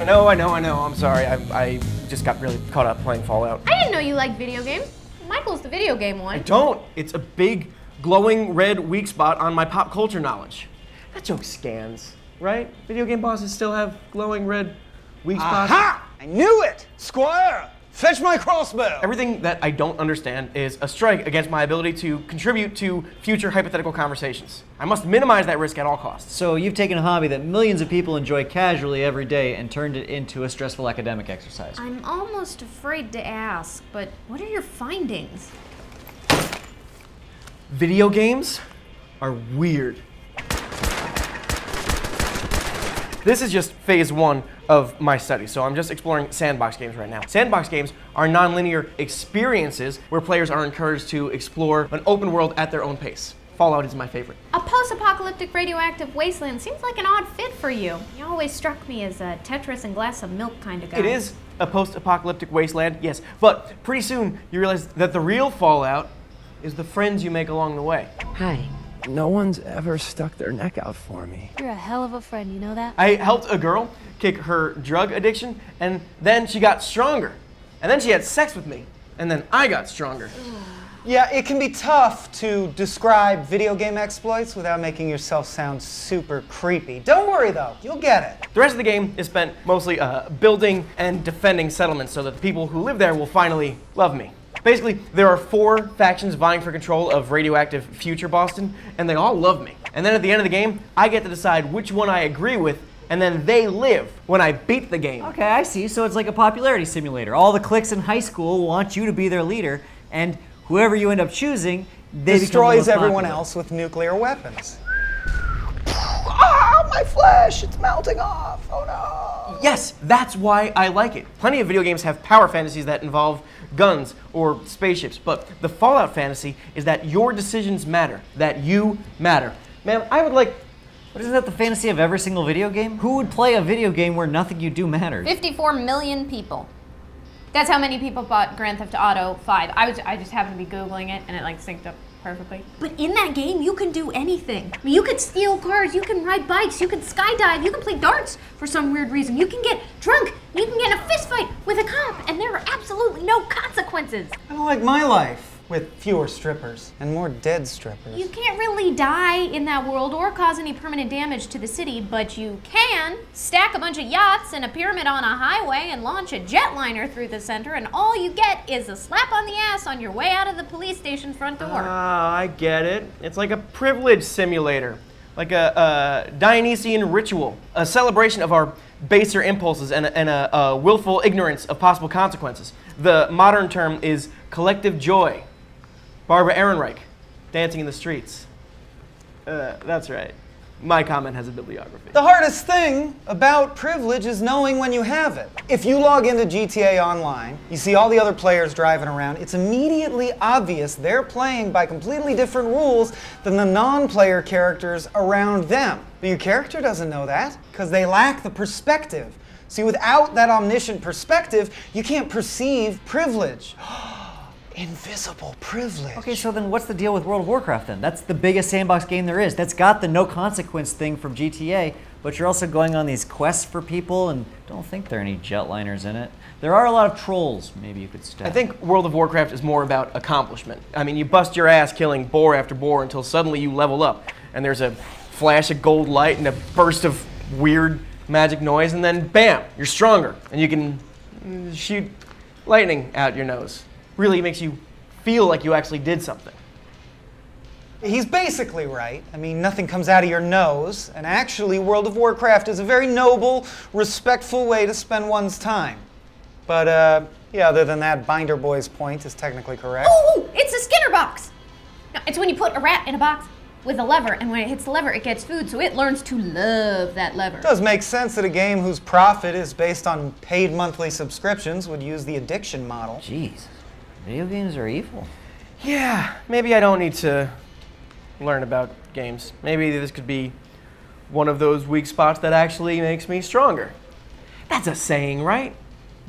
I know. I'm sorry. I just got really caught up playing Fallout. I didn't know you liked video games. Michael's the video game one. I don't. It's a big, glowing red weak spot on my pop culture knowledge. That joke scans, right? Video game bosses still have glowing red weak spots. Aha! I knew it! Squire, fetch my crossbow! Everything that I don't understand is a strike against my ability to contribute to future hypothetical conversations. I must minimize that risk at all costs. So you've taken a hobby that millions of people enjoy casually every day and turned it into a stressful academic exercise. I'm almost afraid to ask, but what are your findings? Video games are weird. This is just phase 1 of my study, so I'm just exploring sandbox games right now. Sandbox games are non-linear experiences where players are encouraged to explore an open world at their own pace. Fallout is my favorite. A post-apocalyptic radioactive wasteland seems like an odd fit for you. You always struck me as a Tetris and glass of milk kind of guy. It is a post-apocalyptic wasteland, yes, but pretty soon you realize that the real Fallout is the friends you make along the way. Hi. No one's ever stuck their neck out for me. You're a hell of a friend, you know that? I helped a girl kick her drug addiction, and then she got stronger. And then she had sex with me, and then I got stronger. Yeah, it can be tough to describe video game exploits without making yourself sound super creepy. Don't worry though, you'll get it. The rest of the game is spent mostly building and defending settlements so that the people who live there will finally love me. Basically, there are 4 factions vying for control of radioactive future Boston, and they all love me. And then at the end of the game, I get to decide which one I agree with, and then they live when I beat the game. Okay, I see. So it's like a popularity simulator. All the cliques in high school want you to be their leader, and whoever you end up choosing, they destroys become the most everyone popular. else with nuclear weapons. Ah, my flesh, it's melting off. Oh no. Yes, that's why I like it. Plenty of video games have power fantasies that involve guns or spaceships, but the Fallout fantasy is that your decisions matter, that you matter. Man, I would like... But isn't that the fantasy of every single video game? Who would play a video game where nothing you do matters? 54 million people. That's how many people bought Grand Theft Auto 5. I just happened to be Googling it, and it like synced up perfectly. But in that game, you can do anything. I mean, you could steal cars, you can ride bikes, you can skydive, you can play darts for some weird reason. You can get drunk, you can get in a fist fight with a cop, and there are absolutely no consequences. I don't like my life with fewer strippers and more dead strippers. You can't really die in that world or cause any permanent damage to the city, but you can stack a bunch of yachts and a pyramid on a highway and launch a jetliner through the center, and all you get is a slap on the ass on your way out of the police station front door. Ah, I get it. It's like a privilege simulator, like a Dionysian ritual, a celebration of our baser impulses and a willful ignorance of possible consequences. The modern term is collective joy. Barbara Ehrenreich, Dancing in the Streets. That's right. My comment has a bibliography. The hardest thing about privilege is knowing when you have it. If you log into GTA Online, you see all the other players driving around, it's immediately obvious they're playing by completely different rules than the non-player characters around them. But your character doesn't know that, because they lack the perspective. See, without that omniscient perspective, you can't perceive privilege. Invisible privilege. Okay, so then what's the deal with World of Warcraft then? That's the biggest sandbox game there is. That's got the no consequence thing from GTA, but you're also going on these quests for people, and don't think there are any jetliners in it. There are a lot of trolls, maybe you could stab. I think World of Warcraft is more about accomplishment. I mean, you bust your ass killing boar after boar until suddenly you level up, and there's a flash of gold light and a burst of weird magic noise, and then bam, you're stronger, and you can shoot lightning out your nose. Really makes you feel like you actually did something. He's basically right. I mean, nothing comes out of your nose, and actually World of Warcraft is a very noble, respectful way to spend one's time. But, yeah, other than that, Binder Boy's point is technically correct. Oh, it's a Skinner box! No, it's when you put a rat in a box with a lever, and when it hits the lever, it gets food, so it learns to love that lever. It does make sense that a game whose profit is based on paid monthly subscriptions would use the addiction model. Jeez. Video games are evil. Yeah, maybe I don't need to learn about games. Maybe this could be one of those weak spots that actually makes me stronger. That's a saying, right?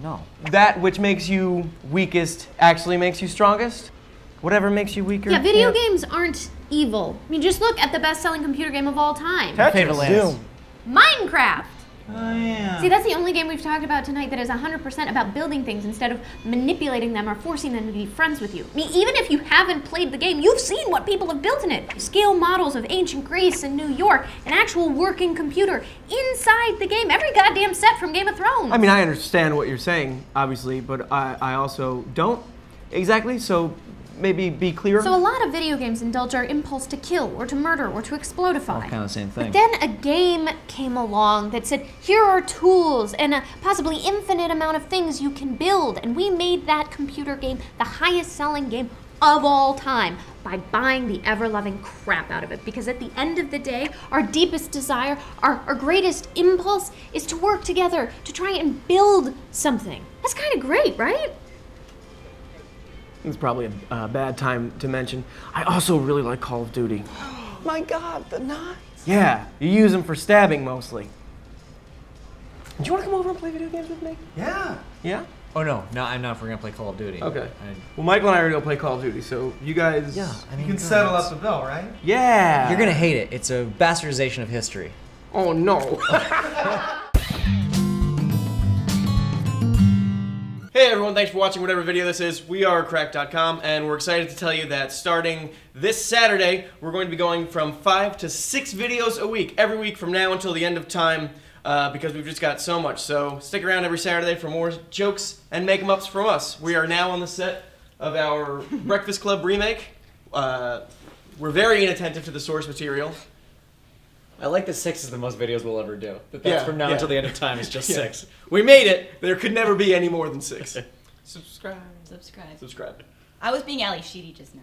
No. That which makes you weakest actually makes you strongest? Whatever makes you weaker. Yeah, video games aren't evil. I mean, just look at the best-selling computer game of all time. Tetris. Favorite Lance. Doom. Minecraft. Oh, yeah. See, that's the only game we've talked about tonight that is 100% about building things instead of manipulating them or forcing them to be friends with you. I mean, even if you haven't played the game, you've seen what people have built in it. Scale models of ancient Greece and New York, an actual working computer inside the game. Every goddamn set from Game of Thrones. I mean, I understand what you're saying, obviously, but I also don't exactly, so maybe be clearer. So a lot of video games indulge our impulse to kill or to murder or to explodify. All kind of the same thing. But then a game came along that said, here are tools and a possibly infinite amount of things you can build. And we made that computer game the highest selling game of all time by buying the ever-loving crap out of it. Because at the end of the day, our deepest desire, our greatest impulse is to work together, to try and build something. That's kind of great, right? It's probably a bad time to mention. I also really like Call of Duty. My God, the knives. Yeah, you use them for stabbing mostly. Do you want to come over and play video games with me? Yeah. Yeah? Oh no, I'm not. If we're gonna play Call of Duty. Okay. Well, Michael and I are gonna play Call of Duty, so you guys. Yeah, I mean, You can settle up the bill, right? Yeah. You're gonna hate it. It's a bastardization of history. Oh no. Hey everyone, thanks for watching whatever video this is. We are Cracked.com, and we're excited to tell you that starting this Saturday, we're going to be going from 5 to 6 videos a week, every week from now until the end of time, because we've just got so much. So stick around every Saturday for more jokes and make-em-ups from us. We are now on the set of our Breakfast Club remake. We're very inattentive to the source material. I like that 6 is the most videos we'll ever do. That's from now until the end of time is just 6. We made it. There could never be any more than 6. Subscribe. Subscribe. Subscribe. I was being Ali Sheedy just now.